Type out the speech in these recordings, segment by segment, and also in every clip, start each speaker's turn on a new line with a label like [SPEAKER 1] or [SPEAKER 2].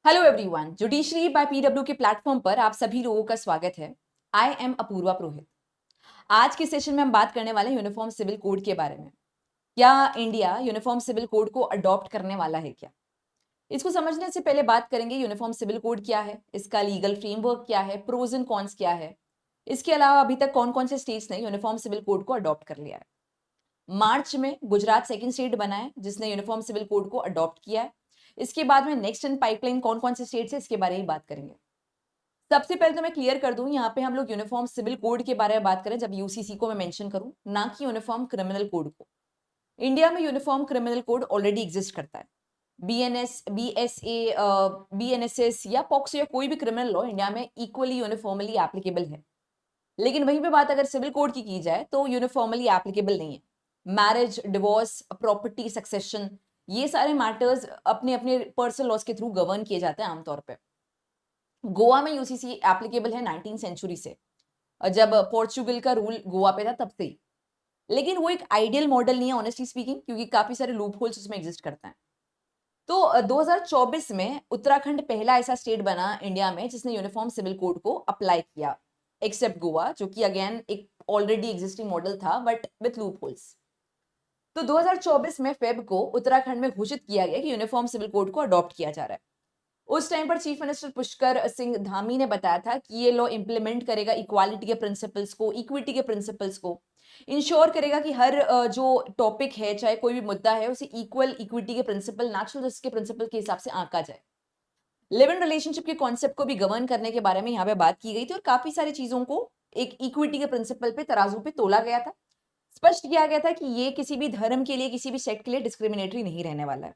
[SPEAKER 1] Hello everyone, judiciary by PW के platform पर आप सभी लोगों का स्वागत है। I am Apoorva Purohit. आज के सेशन में हम बात करने वाले हैं यूनिफॉर्म सिविल कोड के बारे में। क्या इंडिया यूनिफॉर्म सिविल कोड को अडॉप्ट करने वाला है क्या? इसको समझने से पहले बात करेंगे यूनिफॉर्म सिविल कोड क्या है, इसका लीगल फ्रेमवर्क क्या है, प्रोज एंड कॉन्स क्या है। इसके अलावा अभी तक कौन कौन से स्टेट्स ने यूनिफॉर्म सिविल कोड को अडॉप्ट कर लिया है। मार्च में गुजरात सेकंड स्टेट बना है जिसने यूनिफॉर्म सिविल कोड को अडॉप्ट किया है। इसके बाद में नेक्स्ट इन पाइपलाइन कौन कौन से स्टेट्स है इसके बारे में बात करेंगे। सबसे पहले तो मैं क्लियर कर दूं, यहाँ पे हम लोग यूनिफॉर्म सिविल कोड के बारे में बात करें जब यूसीसी को मैं मेंशन करूं, ना कि यूनिफॉर्म क्रिमिनल कोड को। इंडिया में uniform criminal code already exist करता है। बीएनएस, बीएसए, बीएनएसएस या पॉक्सो या कोई भी क्रिमिनल लॉ इंडिया में इक्वली यूनिफॉर्मली एप्लीकेबल है। लेकिन वहीं पे बात अगर सिविल कोड की जाए तो यूनिफॉर्मली एप्लीकेबल नहीं है। मैरिज, डिवोर्स, प्रॉपर्टी, सक्सेशन, ये सारे मैटर्स अपने अपने पर्सनल लॉज के थ्रू गवर्न किए जाते हैं आमतौर पर। गोवा में यूसीसी एप्लीकेबल है 19th सेंचुरी से, जब पोर्चुगल का रूल गोवा पे था तब से ही। लेकिन वो एक आइडियल मॉडल नहीं है ऑनेस्टली स्पीकिंग, क्योंकि काफी सारे लूप होल्स उसमें एग्जिस्ट करते हैं। तो 2024 में उत्तराखंड पहला ऐसा स्टेट बना इंडिया में जिसने यूनिफॉर्म सिविल कोड को अप्लाई किया, एक्सेप्ट गोवा, जो कि अगेन एक ऑलरेडी एग्जिस्टिंग मॉडल था बट विथ लूप होल्स। तो 2024 में फेब को उत्तराखंड में घोषित किया गया कि यूनिफॉर्म सिविल कोड को अडॉप्ट किया जा रहा है। उस टाइम पर चीफ मिनिस्टर पुष्कर सिंह धामी ने बताया था कि ये लॉ इंप्लीमेंट करेगा इक्वालिटी के प्रिंसिपल्स को, इक्विटी के प्रिंसिपल्स को, इंश्योर करेगा कि हर जो टॉपिक है, चाहे कोई भी मुद्दा है, उसे इक्वल इक्विटी के प्रिंसिपल, नेचुरल जस्टिस के प्रिंसिपल के हिसाब से आंका जाए। लिव इन रिलेशनशिप के कॉन्सेप्ट को भी गवर्न करने के बारे में यहाँ पे बात की गई थी और काफी सारी चीजों को एक इक्विटी के प्रिंसिपल पे, तराजू पे तोला गया था। स्पष्ट किया गया था कि ये किसी भी धर्म के लिए, किसी भी सेक्ट के लिए डिस्क्रिमिनेटरी नहीं रहने वाला है।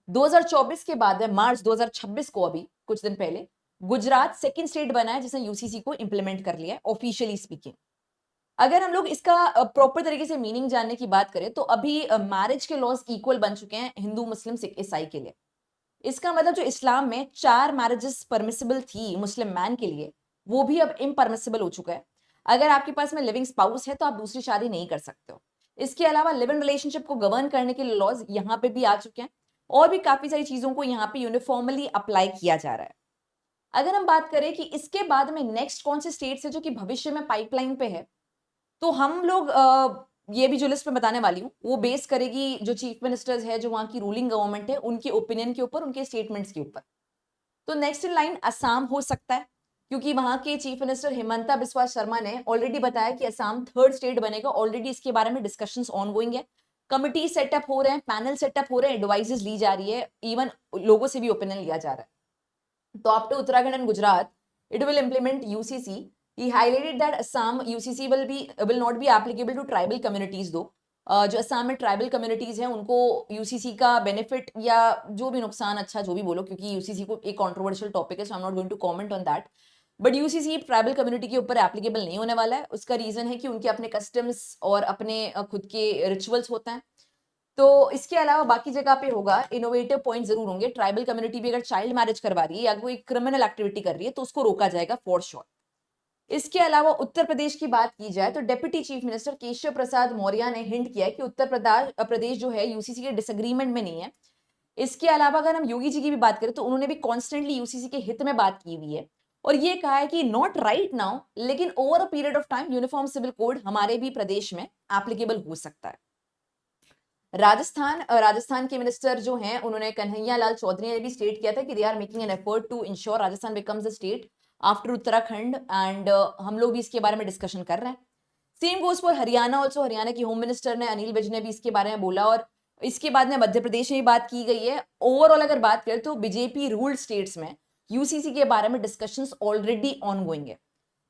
[SPEAKER 1] 2024 के बाद में मार्च 2026 को, अभी कुछ दिन पहले, गुजरात सेकंड स्टेट बना है जिसने यूसीसी को इंप्लीमेंट कर लिया है ऑफिशियली स्पीकिंग। अगर हम लोग इसका प्रॉपर तरीके से मीनिंग जानने की बात करें तो अभी मैरिज के लॉज इक्वल बन चुके हैं हिंदू, मुस्लिम, सिख, ईसाई के लिए। इसका मतलब जो इस्लाम में 4 मैरिजेस परमिसिबल थी मुस्लिम मैन के लिए, वो भी अब इम्परमिसिबल हो चुका है। अगर आपके पास में लिविंग स्पाउस है तो आप दूसरी शादी नहीं कर सकते हो। इसके अलावा लिव इन रिलेशनशिप को गवर्न करने के लिए लॉज यहाँ पे भी आ चुके हैं और भी काफी सारी चीजों को यहाँ पे यूनिफॉर्मली अप्लाई किया जा रहा है। अगर हम बात करें कि इसके बाद में नेक्स्ट कौन से स्टेट्स है जो कि भविष्य में पाइपलाइन पे है, तो हम लोग ये भी जो लिस्ट में बताने वाली हूँ वो बेस करेगी जो चीफ मिनिस्टर्स है, जो वहां की रूलिंग गवर्नमेंट है, उनके ओपिनियन के ऊपर, उनके स्टेटमेंट्स के ऊपर। तो नेक्स्ट इन लाइन असम हो सकता है, क्योंकि वहां के चीफ मिनिस्टर हिमंता बिस्वा शर्मा ने ऑलरेडी बताया कि असम थर्ड स्टेट बनेगा। ऑलरेडी इसके बारे में डिस्कशंस ऑनगोइंग है, कमिटी सेटअप हो रहे हैं, पैनल सेटअप हो रहे हैं, एडवाइजेस ली जा रही है, इवन लोगों से भी ओपिनियन लिया जा रहा है। तो after Uttarakhand and Gujarat it will implement UCC. He highlighted that Assam UCC will not be applicable to tribal communities though. जो असम में ट्राइबल कम्युनिटीज हैं उनको यूसीसी का बेनिफिट या जो भी नुकसान, अच्छा जो भी बोलो, क्योंकि यूसीसी को एक कंट्रोवर्शियल टॉपिक है, so I am not going to comment on that. But UCC tribal community के ऊपर एप्लीकेबल नहीं होने वाला है। उसका रीजन है कि उनके अपने कस्टम्स और अपने खुद के रिचुअल्स होते हैं। तो इसके अलावा बाकी जगह पे होगा, इनोवेटिव पॉइंट जरूर होंगे। ट्राइबल कम्युनिटी भी अगर चाइल्ड मैरिज करवा रही है या कोई क्रिमिनल एक्टिविटी कर रही है तो उसको रोका जाएगा फॉर श्योर। इसके अलावा उत्तर प्रदेश की बात की जाए तो deputy chief minister Keshav Prasad Maurya ने हिंट किया है कि उत्तर प्रदेश जो है यूसीसी के डिसएग्रीमेंट में नहीं है। इसके अलावा अगर हम योगी जी की भी बात करें तो उन्होंने भी कॉन्स्टेंटली यूसीसी के हित में बात की हुई है और ये कहा है कि नॉट राइट नाउ, लेकिन over a period of time uniform civil code हमारे भी प्रदेश में एप्लीकेबल हो सकता है। राजस्थान के मिनिस्टर जो हैं, उन्होंने कन्हैया लाल चौधरी ने भी स्टेट किया था कि they are making an effort to ensure Rajasthan becomes a state after Uttarakhand, and हम लोग भी इसके बारे में डिस्कशन कर रहे हैं। Same goes for Haryana also. Haryana की होम मिनिस्टर ने, अनिल विज ने भी इसके बारे में बोला और इसके बाद में मध्य प्रदेश में भी बात की गई है। ओवरऑल अगर बात करें तो बीजेपी रूल्ड स्टेट्स में यूसीसी के बारे में डिस्कशंस ऑलरेडी ऑनगोइंग है।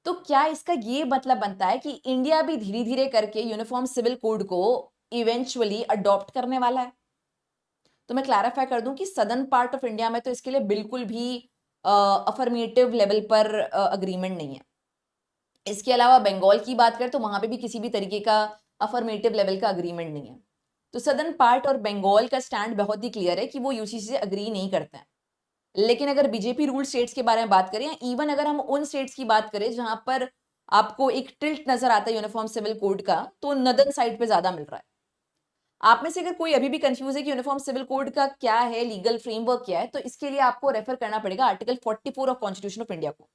[SPEAKER 1] तो क्या इसका ये मतलब बनता है कि इंडिया भी धीरे धीरे करके यूनिफॉर्म सिविल कोड को इवेंचुअली अडॉप्ट करने वाला है? तो मैं क्लैरिफाई कर दूं कि सदर्न पार्ट ऑफ इंडिया में तो इसके लिए बिल्कुल भी अफर्मेटिव लेवल पर अग्रीमेंट नहीं है। इसके अलावा बंगाल की बात करें तो वहां पे भी किसी भी तरीके का अफर्मेटिव लेवल का अग्रीमेंट नहीं है। तो सदर्न पार्ट और बंगाल का स्टैंड बहुत ही क्लियर है कि वो यूसीसी से अग्री नहीं करते हैं। लेकिन अगर बीजेपी रूल स्टेट्स के बारे में बात करें, या इवन अगर हम उन स्टेट्स की बात करें जहां पर आपको एक टिल्ट नजर आता है यूनिफॉर्म सिविल कोड का, तो नदर्न साइड पे ज्यादा मिल रहा है। आप में से अगर कोई अभी भी कंफ्यूज है कि यूनिफॉर्म सिविल कोड का क्या है, लीगल फ्रेमवर्क क्या है, तो इसके लिए आपको रेफर करना पड़ेगा article 44 of constitution of India को,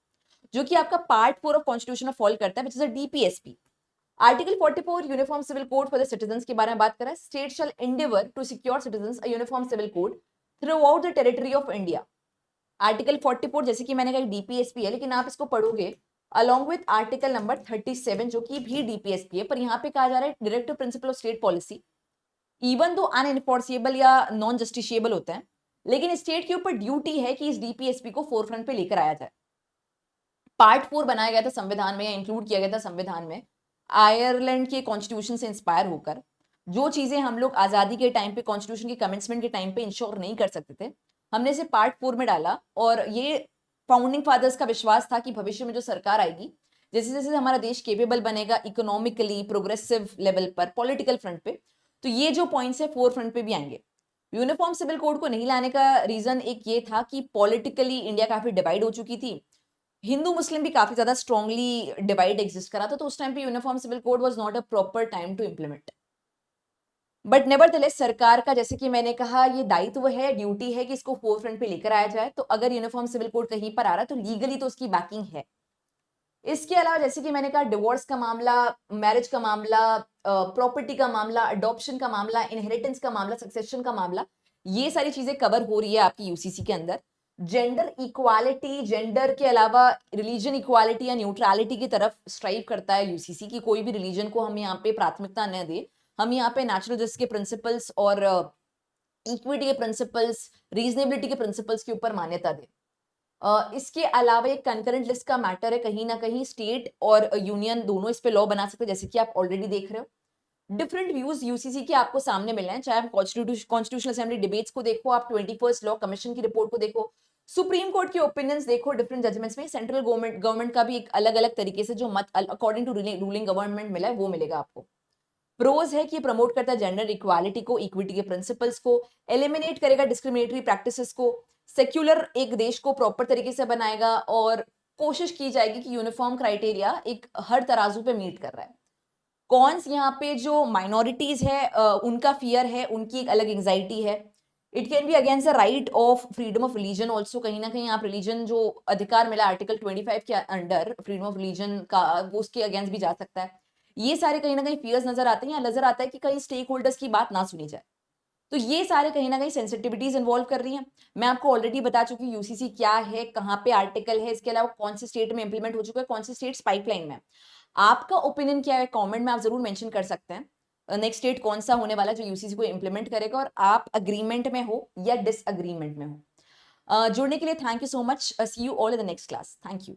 [SPEAKER 1] जो कि आपका पार्ट 4 ऑफ कॉन्स्टिट्यूशन में फॉल करता है, which is a DPSP. Article 44 uniform civil code for the citizens के बारे में बात कर रहा है। State shall endeavour to secure citizens a uniform civil code throughout the territory of India. Article 44 जैसे कि मैंने कहा डीपीएसपी है, लेकिन आप इसको पढ़ोगे अलॉन्ग विथ आर्टिकल नंबर 37 जो कि भी डीपीएसपी है, पर यहाँ पे कहा जा रहा है directive principle of state policy even though अनएनफोर्सिएबल या नॉन जस्टिशिएबल होते हैं, लेकिन स्टेट के ऊपर ड्यूटी है कि इस डीपीएसपी को फोरफ्रंट पे लेकर आया जाए। पार्ट 4 बनाया गया था संविधान में या इंक्लूड किया गया था संविधान में आयरलैंड के कॉन्स्टिट्यूशन से इंस्पायर होकर। जो चीजें हम लोग आजादी के टाइम पे कॉन्स्टिट्यूशन के कमेंसमेंट के टाइम पे इंश्योर नहीं कर सकते थे, हमने इसे पार्ट 4 में डाला। और ये फाउंडिंग फादर्स का विश्वास था कि भविष्य में जो सरकार आएगी, जैसे जैसे हमारा देश केपेबल बनेगा इकोनॉमिकली प्रोग्रेसिव लेवल पर, पॉलिटिकल फ्रंट पे, तो ये जो पॉइंट्स है फोर फ्रंट पे भी आएंगे। यूनिफॉर्म सिविल कोड को नहीं लाने का रीजन एक ये था कि पॉलिटिकली इंडिया काफी डिवाइड हो चुकी थी, हिंदू मुस्लिम भी काफी ज्यादा स्ट्रांगली डिवाइड एग्जिस्ट करा था, तो उस टाइम पे uniform civil code was not a proper time to implement. But nevertheless सरकार का, जैसे कि मैंने कहा, ये दायित्व है, ड्यूटी है कि इसको फोरफ्रंट पे लेकर आया जाए। तो अगर यूनिफॉर्म सिविल कोड कहीं पर आ रहा है तो लीगली तो उसकी बैकिंग है। इसके अलावा जैसे कि मैंने कहा डिवोर्स का मामला, मैरिज का मामला, प्रॉपर्टी का मामला, अडॉप्शन का मामला, इनहेरिटेंस का मामला, सक्सेशन का मामला, ये सारी चीजें कवर हो रही है आपकी यूसीसी के अंदर। जेंडर इक्वालिटी, जेंडर के अलावा रिलीजन इक्वालिटी या न्यूट्रलिटी की तरफ स्ट्राइव करता है यूसीसी की कोई भी रिलीजन को हम यहाँ पे प्राथमिकता न दे। हम यहाँ पे नेचुरल जस्टिस के प्रिंसिपल्स और इक्विटी के प्रिंसिपल्स, रीजनेबिलिटी के प्रिंसिपल्स के ऊपर मान्यता दे। इसके अलावा एक कंकरेंट लिस्ट का मैटर है, कहीं ना कहीं स्टेट और यूनियन दोनों इस पे लॉ बना सकते हैं, जैसे कि आप ऑलरेडी देख रहे हो। डिफरेंट व्यूज यूसीसी के आपको सामने मिल रहे हैं, चाहे आप कॉन्स्टिट्यूशनल असेंबली डिबेट्स को देखो, आप 21st लॉ कमीशन की रिपोर्ट को देखो, सुप्रीम कोर्ट के ओपिनियंस देखो डिफरेंट जजमेंट्स में, सेंट्रल गवर्नमेंट का भी एक अलग अलग तरीके से जो मत अकॉर्डिंग टू रूलिंग गवर्नमेंट मिला है वो मिलेगा आपको। प्रोज है कि प्रमोट करता है जेंडर इक्वालिटी को, इक्विटी के प्रिंसिपल्स को, एलिमिनेट करेगा डिस्क्रिमिनेटरी प्रैक्टिसेस को, सेक्युलर एक देश को प्रॉपर तरीके से बनाएगा, और कोशिश की जाएगी कि यूनिफॉर्म क्राइटेरिया एक हर तराजू पे मीट कर रहा है। कॉन्स यहाँ पे जो माइनॉरिटीज है उनका फियर है, उनकी एक अलग एंजाइटी है। It can be against the right of freedom of religion also, कहीं ना कहीं आप रिलीजन जो अधिकार मिला आर्टिकल 25 के अंडर फ्रीडम ऑफ रिलीजन का, वो उसके अगेंस्ट भी जा सकता है। ये सारे कहीं ना कहीं फियर्स नजर आते हैं, या नजर आता है कि कहीं स्टेक होल्डर्स की बात ना सुनी जाए। तो ये सारे कहीं ना कहीं सेंसिटिविटीज इन्वॉल्व कर रही हैं। मैं आपको ऑलरेडी बता चुकी हूँ यूसीसी क्या है, कहाँ पे आर्टिकल है, इसके अलावा कौन से स्टेट में इंप्लीमेंट हो चुका है, कौन से स्टेट्स पाइपलाइन में। आपका ओपिनियन क्या है कमेंट में आप जरूर मेंशन कर सकते हैं। नेक्स्ट स्टेट कौन सा होने वाला है जो यूसीसी को इंप्लीमेंट करेगा, और आप अग्रीमेंट में हो या डिसअग्रीमेंट में हो। जुड़ने के लिए thank you so much. See you all in the next class. Thank you.